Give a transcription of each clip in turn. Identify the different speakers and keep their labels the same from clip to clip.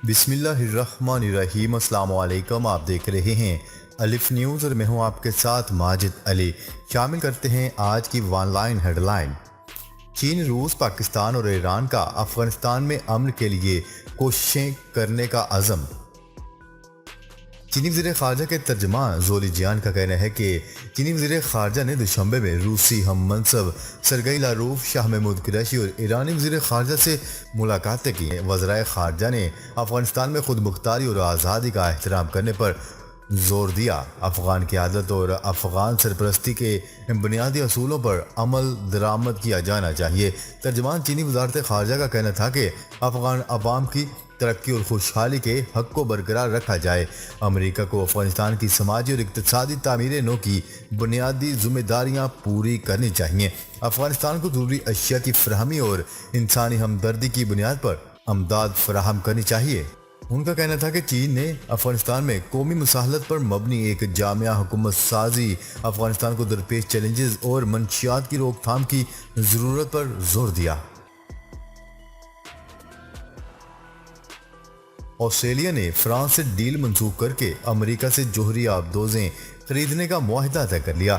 Speaker 1: بسم اللہ الرحمن الرحیم۔ السلام علیکم، آپ دیکھ رہے ہیں الف نیوز اور میں ہوں آپ کے ساتھ ماجد علی۔ شامل کرتے ہیں آج کی ون لائن ہیڈ لائن۔ چین، روس، پاکستان اور ایران کا افغانستان میں امن کے لیے کوششیں کرنے کا عزم۔ چینی وزیر خارجہ کے ترجمان زولی جیان کا کہنا ہے کہ چینی وزیر خارجہ نے دوشنبے میں روسی ہم منصب سرگئی لاروف، شاہ محمود قریشی اور ایرانی وزیر خارجہ سے ملاقاتیں کی ہیں۔ وزرائے خارجہ نے افغانستان میں خود مختاری اور آزادی کا احترام کرنے پر زور دیا۔ افغان قیادت اور افغان سرپرستی کے بنیادی اصولوں پر عمل درآمد کیا جانا چاہیے۔ ترجمان چینی وزارت خارجہ کا کہنا تھا کہ افغان عوام کی ترقی اور خوشحالی کے حق کو برقرار رکھا جائے۔ امریکہ کو افغانستان کی سماجی اور اقتصادی تعمیر نو کی بنیادی ذمہ داریاں پوری کرنی چاہیے۔ افغانستان کو ضروری اشیاء کی فراہمی اور انسانی ہمدردی کی بنیاد پر امداد فراہم کرنی چاہیے۔ ان کا کہنا تھا کہ چین نے افغانستان میں قومی مصالحت پر مبنی ایک جامع حکومت سازی افغانستان کو درپیش چیلنجز اور منشیات کی روک تھام کی ضرورت پر زور دیا۔ آسٹریلیا نے فرانس سے ڈیل منسوخ کر کے امریکہ سے جوہری آبدوزیں خریدنے کا معاہدہ طے کر لیا۔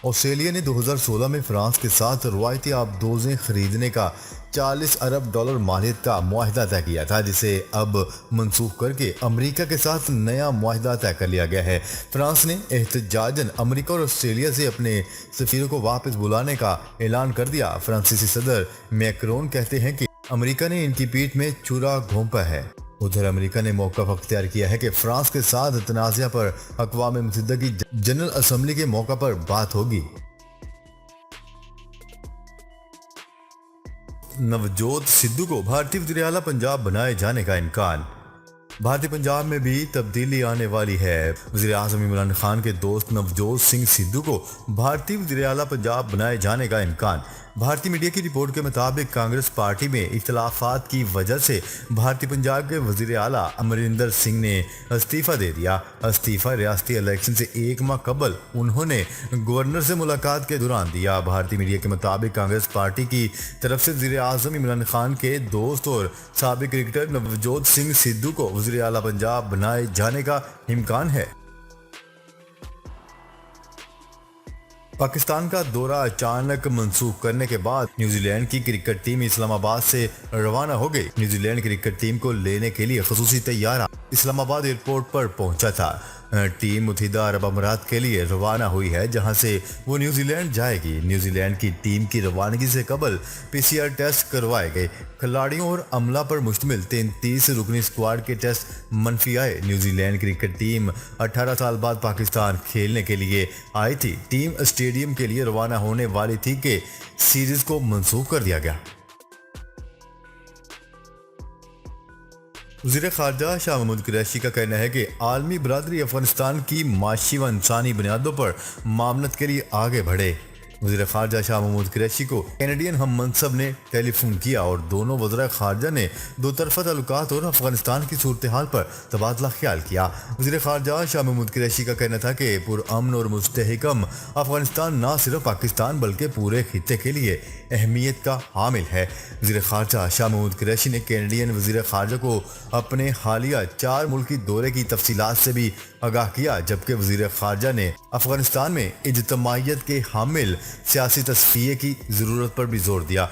Speaker 1: آسٹریلیا نے 2016 میں فرانس کے ساتھ روایتی آبدوزیں خریدنے کا $40 ارب مالیت کا معاہدہ طے کیا تھا، جسے اب منسوخ کر کے امریکہ کے ساتھ نیا معاہدہ طے کر لیا گیا ہے۔ فرانس نے احتجاجاً امریکہ اور آسٹریلیا سے اپنے سفیروں کو واپس بلانے کا اعلان کر دیا۔ فرانسیسی صدر میکرون کہتے ہیں کہ امریکہ نے ان کی پیٹھ میں چھرا گھونپا ہے۔ ادھر امریکہ نے موقف اختیار کیا ہے کہ فرانس کے ساتھ تنازع پر اقوام متحدہ کی جنرل اسمبلی کے موقع پر بات ہوگی۔ نوجوت سدھو کو بھارتی وزیر اعلیٰ پنجاب بنائے جانے کا امکان۔ بھارتی پنجاب میں بھی تبدیلی آنے والی ہے۔ وزیر اعظم عمران خان کے دوست نوجوت سنگھ سدھو کو بھارتی وزیر اعلیٰ پنجاب بنائے جانے کا امکان۔ بھارتی میڈیا کی رپورٹ کے مطابق کانگریس پارٹی میں اختلافات کی وجہ سے بھارتی پنجاب کے وزیر اعلیٰ امریندر سنگھ نے استعفیٰ دے دیا۔ استعفیٰ ریاستی الیکشن سے ایک ماہ قبل انہوں نے گورنر سے ملاقات کے دوران دیا۔ بھارتی میڈیا کے مطابق کانگریس پارٹی کی طرف سے وزیر اعظم عمران خان کے دوست اور سابق کرکٹر نوجوت سنگھ سدھو کو وزیر اعلیٰ پنجاب بنائے جانے کا امکان ہے۔ پاکستان کا دورہ اچانک منسوخ کرنے کے بعد نیوزی لینڈ کی کرکٹ ٹیم اسلام آباد سے روانہ ہو گئی۔ نیوزی لینڈ کرکٹ ٹیم کو لینے کے لیے خصوصی طیارہ اسلام آباد ایئرپورٹ پر پہنچا تھا۔ ٹیم متحدہ عرب امارات کے لیے روانہ ہوئی ہے، جہاں سے وہ نیوزی لینڈ جائے گی۔ نیوزی لینڈ کی ٹیم کی روانگی سے قبل PCR ٹیسٹ کروائے گئے۔ کھلاڑیوں اور عملہ پر مشتمل 33 رکنی اسکواڈ کے ٹیسٹ منفی آئے۔ نیوزی لینڈ کرکٹ ٹیم 18 سال بعد پاکستان کھیلنے کے لیے آئی تھی۔ ٹیم اسٹیڈیم کے لیے روانہ ہونے والی تھی کہ سیریز کو منسوخ کر دیا گیا۔ وزیر خارجہ شاہ محمود قریشی کا کہنا ہے کہ عالمی برادری افغانستان کی معاشی و انسانی بنیادوں پر معاونت کے لیے آگے بڑھے۔ وزیر خارجہ شاہ محمود قریشی کو کینیڈین ہم منصب نے ٹیلی فون کیا اور دونوں وزرائے خارجہ نے دو طرفہ تعلقات اور افغانستان کی صورتحال پر تبادلہ خیال کیا۔ وزیر خارجہ شاہ محمود قریشی کا کہنا تھا کہ پرامن اور مستحکم افغانستان نہ صرف پاکستان بلکہ پورے خطے کے لیے اہمیت کا حامل ہے۔ وزیر خارجہ شاہ محمود قریشی نے کینیڈین وزیر خارجہ کو اپنے حالیہ 4 ملکی دورے کی تفصیلات سے بھی آگاہ کیا، جبکہ وزیر خارجہ نے افغانستان میں اجتماعیت کے حامل سیاسی تصفیے کی ضرورت پر بھی زور دیا۔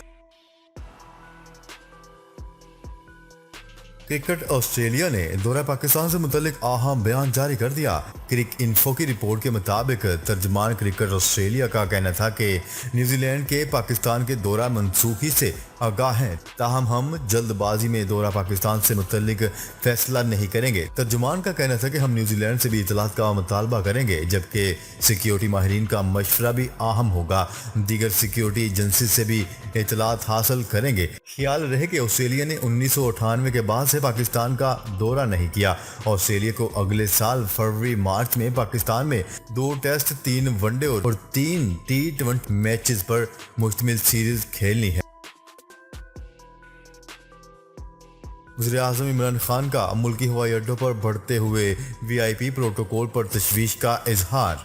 Speaker 1: کرکٹ آسٹریلیا نے دورہ پاکستان سے متعلق اہم بیان جاری کر دیا۔ کرک انفو کی رپورٹ کے مطابق ترجمان کرکٹ آسٹریلیا کا کہنا تھا کہ نیوزی لینڈ کے پاکستان کے دورہ منسوخی سے آگاہ ہیں، تاہم ہم جلد بازی میں دورہ پاکستان سے متعلق فیصلہ نہیں کریں گے۔ ترجمان کا کہنا تھا کہ ہم نیوزی لینڈ سے بھی اطلاعات کا مطالبہ کریں گے، جبکہ سیکیورٹی ماہرین کا مشورہ بھی اہم ہوگا۔ دیگر سیکیورٹی ایجنسی سے بھی اطلاعات حاصل کریں گے۔ خیال رہے کہ آسٹریلیا نے 1998 کے بعد سے پاکستان کا دورہ نہیں کیا۔ آسٹریلیا کو اگلے سال فروری مارچ میں پاکستان میں 2 ٹیسٹ، 3 ون ڈے اور 3 T20 میچز پر مشتمل سیریز کھیلنی ہے۔ وزیر اعظم عمران خان کا ملکی ہوائی اڈوں پر بڑھتے ہوئے VIP پروٹوکول پر تشویش کا اظہار۔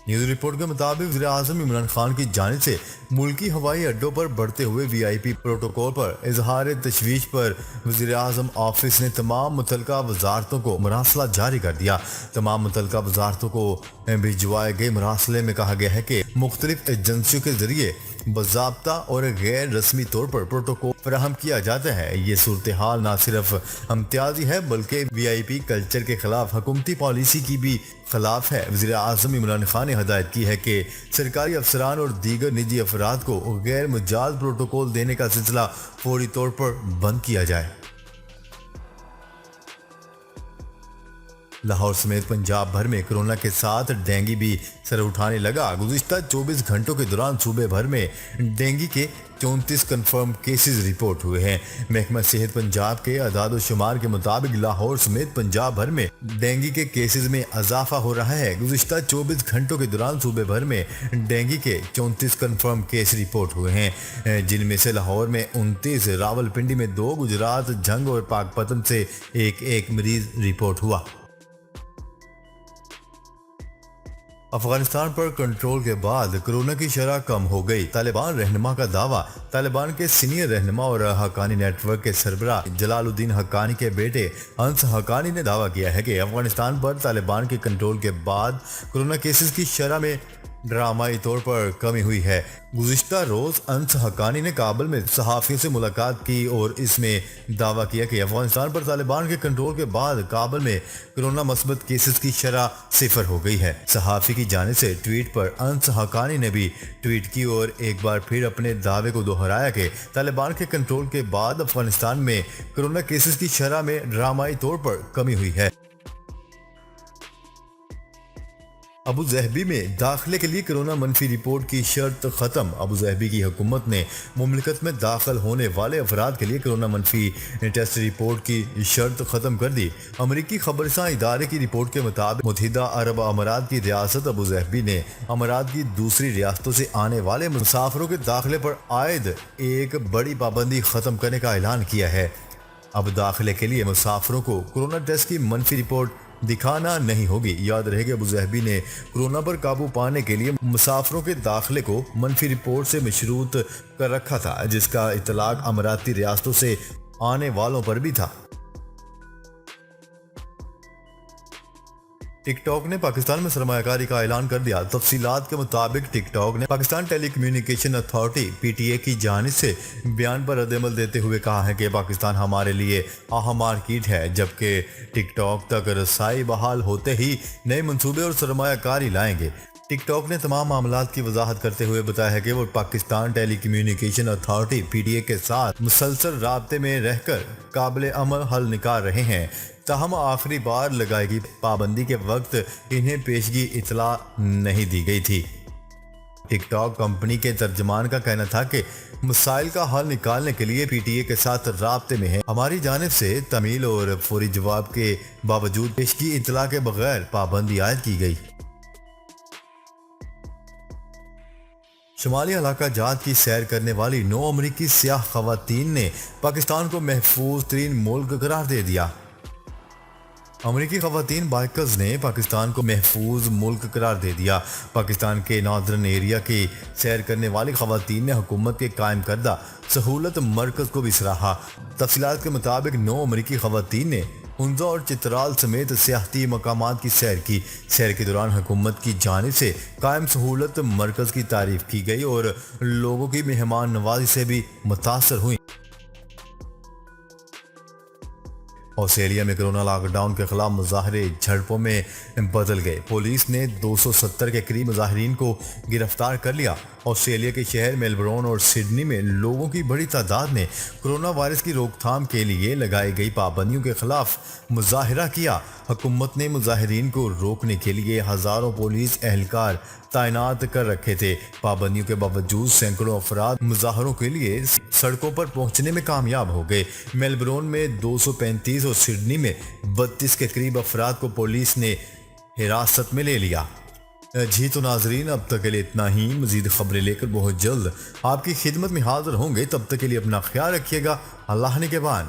Speaker 1: نیوز رپورٹ کے مطابق وزیر اعظم عمران خان کی جانب سے ملکی ہوائی اڈوں پر بڑھتے ہوئے VIP پروٹوکول پر اظہار تشویش پر وزیر اعظم آفس نے تمام متعلقہ وزارتوں کو مراسلہ جاری کر دیا۔ تمام متعلقہ وزارتوں کو بھجوائے گئے مراسلے میں کہا گیا ہے کہ مختلف ایجنسیوں کے ذریعے باضابطہ اور غیر رسمی طور پر پروٹوکول فراہم کیا جاتا ہے۔ یہ صورتحال نہ صرف امتیازی ہے بلکہ VIP کلچر کے خلاف حکومتی پالیسی کی بھی خلاف ہے۔ وزیر اعظم عمران خان نے ہدایت کی ہے کہ سرکاری افسران اور دیگر نجی افراد کو غیر مجاز پروٹوکول دینے کا سلسلہ فوری طور پر بند کیا جائے۔ لاہور سمیت پنجاب بھر میں کرونا کے ساتھ ڈینگی بھی سر اٹھانے لگا۔ گزشتہ 24 گھنٹوں کے دوران صوبے بھر میں ڈینگی کے 34 کنفرم کیسز رپورٹ ہوئے ہیں۔ محکمہ صحت پنجاب کے اعداد و شمار کے مطابق لاہور سمیت پنجاب بھر میں ڈینگی کے کیسز میں اضافہ ہو رہا ہے۔ گزشتہ 24 گھنٹوں کے دوران صوبے بھر میں ڈینگی کے 34 کنفرم کیس رپورٹ ہوئے ہیں، جن میں سے لاہور میں 29، راولپنڈی میں 2، گجرات، جھنگ اور پاک پتن سے ایک مریض رپورٹ ہوا۔ افغانستان پر کنٹرول کے بعد کرونا کی شرح کم ہو گئی، طالبان رہنما کا دعویٰ۔ طالبان کے سینئر رہنما اور حقانی نیٹ ورک کے سربراہ جلال الدین حقانی کے بیٹے انس حقانی نے دعویٰ کیا ہے کہ افغانستان پر طالبان کے کنٹرول کے بعد کرونا کیسز کی شرح میں ڈرامائی طور پر کمی ہوئی ہے۔ گزشتہ روز انس حقانی نے کابل میں صحافیوں سے ملاقات کی اور اس میں دعویٰ کیا کہ افغانستان پر طالبان کے کنٹرول کے بعد کابل میں کرونا مثبت کیسز کی شرح 0 ہو گئی ہے۔ صحافی کی جانب سے ٹویٹ پر انس حقانی نے بھی ٹویٹ کی اور ایک بار پھر اپنے دعوے کو دہرایا کہ طالبان کے کنٹرول کے بعد افغانستان میں کرونا کیسز کی شرح میں ڈرامائی طور پر کمی ہوئی ہے۔ ابوظہبی میں داخلے کے لیے کرونا منفی رپورٹ کی شرط ختم۔ ابوظہبی کی حکومت نے مملکت میں داخل ہونے والے افراد کے لیے کرونا منفی ٹیسٹ رپورٹ کی شرط ختم کر دی۔ امریکی خبررساں ادارے کی رپورٹ کے مطابق متحدہ عرب امارات کی ریاست ابوظہبی نے امارات کی دوسری ریاستوں سے آنے والے مسافروں کے داخلے پر عائد ایک بڑی پابندی ختم کرنے کا اعلان کیا ہے۔ اب داخلے کے لیے مسافروں کو کرونا ٹیسٹ کی منفی رپورٹ دکھانا نہیں ہوگی۔ یاد رہے کہ ابوظہبی نے کرونا پر قابو پانے کے لیے مسافروں کے داخلے کو منفی رپورٹ سے مشروط کر رکھا تھا، جس کا اطلاق اماراتی ریاستوں سے آنے والوں پر بھی تھا۔ ٹک ٹاک نے پاکستان میں سرمایہ کاری کا اعلان کر دیا۔ تفصیلات کے مطابق ٹک ٹاک نے پاکستان ٹیلی کمیونیکیشن اتھارٹی PTA کی جانب سے بیان پر رد عمل دیتے ہوئے کہا ہے کہ پاکستان ہمارے لیے اہم مارکیٹ ہے، جبکہ ٹک ٹاک تک رسائی بحال ہوتے ہی نئے منصوبے اور سرمایہ کاری لائیں گے۔ ٹک ٹاک نے تمام معاملات کی وضاحت کرتے ہوئے بتایا ہے کہ وہ پاکستان ٹیلی کمیونیکیشن اتھارٹی PTA کے ساتھ مسلسل رابطے میں رہ کر قابل عمل حل نکال رہے ہیں، تاہم آخری بار لگائی گئی پابندی کے وقت انہیں پیشگی اطلاع نہیں دی گئی تھی۔ ٹک ٹاک کمپنی کے ترجمان کا کہنا تھا کہ مسائل کا حل نکالنے کے لیے PTA کے ساتھ رابطے میں ہے۔ ہماری جانب سے تعمیل اور فوری جواب کے باوجود پیشگی اطلاع کے بغیر پابندی عائد کی گئی۔ شمالی علاقہ جات کی سیر کرنے والی 9 امریکی سیاہ خواتین نے پاکستان کو محفوظ ترین ملک قرار دے دیا۔ امریکی خواتین بائکرز نے پاکستان کو محفوظ ملک قرار دے دیا۔ پاکستان کے ناردرن ایریا کی سیر کرنے والی خواتین نے حکومت کے قائم کردہ سہولت مرکز کو بھی سراہا۔ تفصیلات کے مطابق 9 امریکی خواتین نے ہنزا اور چترال سمیت سیاحتی مقامات کی سیر کی۔ سیر کے دوران حکومت کی جانب سے قائم سہولت مرکز کی تعریف کی گئی اور لوگوں کی مہمان نوازی سے بھی متاثر ہوئی۔ آسٹریلیا میں کرونا لاک ڈاؤن کے خلاف مظاہرے جھڑپوں میں بدل گئے۔ پولیس نے 270 کے قریب مظاہرین کو گرفتار کر لیا۔ آسٹریلیا کے شہر میلبورن اور سڈنی میں لوگوں کی بڑی تعداد نے کرونا وائرس کی روک تھام کے لیے لگائی گئی پابندیوں کے خلاف مظاہرہ کیا۔ حکومت نے مظاہرین کو روکنے کے لیے ہزاروں پولیس اہلکار تعینات کر رکھے تھے۔ پابندیوں کے باوجود سینکڑوں افراد مظاہروں کے لیے سڑکوں پر پہنچنے میں کامیاب ہو گئے۔ میلبورن میں 235 اور سڈنی میں 32 کے قریب افراد کو پولیس نے حراست میں لے لیا۔ جی تو ناظرین، اب تک کے لیے اتنا ہی۔ مزید خبریں لے کر بہت جلد آپ کی خدمت میں حاضر ہوں گے۔ تب تک کے لیے اپنا خیال رکھیے گا۔ اللہ نگہبان۔